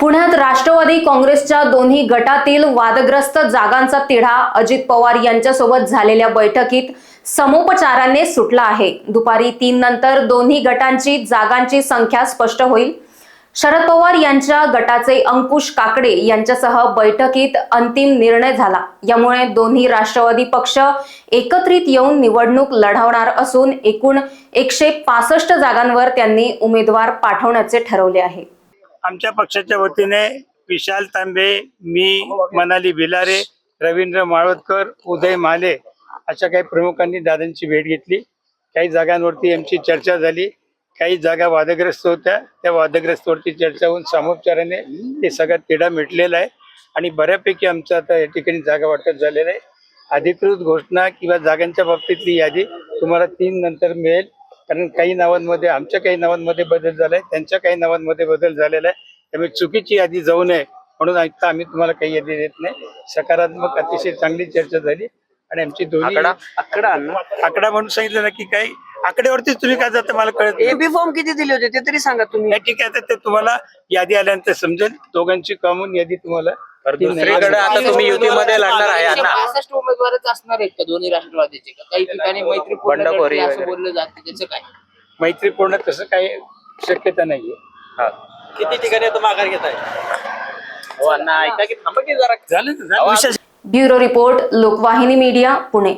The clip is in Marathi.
पुण्यात राष्ट्रवादी काँग्रेसच्या दोन्ही गटातील वादग्रस्त जागांचा तिढा अजित पवार यांच्यासोबत झालेल्या बैठकीत समोपचाराने सुटला आहे। दुपारी 3 नंतर दोन्ही गटांची जागांची संख्या स्पष्ट होईल। शरद पवार यांच्या गटाचे अंकुश काकडे यांच्यासह बैठकीत अंतिम निर्णय झाला। यामुळे दोन्ही राष्ट्रवादी पक्ष एकत्रित येऊन निवडणूक लढवणार असून एकूण 165 जागांवर त्यांनी उमेदवार पाठवण्याचे ठरवले आहे। आमच्या पक्षाच्या वतीने विशाल तांबे, मी, मनाली भिलारे, रवींद्र माळवदकर, उदय माले अशा काही प्रमुखांनी दादांची भेट घेतली। काही जागांवरती आमची चर्चा झाली, काही जागा वादग्रस्त होत्या, त्या वादग्रस्तवरती चर्चा होऊन सामोपचाराने ते सगळा तिढा मिटलेला आहे आणि बऱ्यापैकी आमचं आता या ठिकाणी जागा वाटप झालेलं आहे। अधिकृत घोषणा किंवा जागांच्या बाबतीतली यादी तुम्हाला 3 नंतर मिळेल, कारण काही नावांमध्ये आमच्या काही नावांमध्ये बदल झालाय, त्यांच्या काही नावांमध्ये बदल झालेला आहे। त्यामुळे चुकीची यादी जाऊ नये म्हणून आता आम्ही तुम्हाला काही यादी देत नाही। सकारात्मक अतिशय चांगली चर्चा झाली आणि आमची दोन्ही आकडा म्हणून सांगितलं ना की काही आकड्यावरतीच तुम्ही काय जातं मला कळत नाही। एबी फॉर्म किती दिले होते ते तरी सांगा तुम्ही। ठीक आहे, ते तुम्हाला यादी आल्यानंतर समजेल। दोघांची कॉमन यादी तुम्हाला दुसरीकडे आता तुम्ही युतीमध्ये लढणार आहे ना? 65 उमेदवारच असणार आहेत का दोन्ही राष्ट्रवादीचे? काही ठिकाणी मैत्रीपूर्ण लढती असं बोललं जातं, त्याचं काय? मैत्रीपूर्ण तसं काही शक्यता नाहीये। किती ठिकाणी तुम्ही माघार घेताय? हो अण्णा, ऐका की थांबा की जरा झालं विशेष ब्युरो रिपोर्ट, लोकवाहिनी मीडिया, पुणे।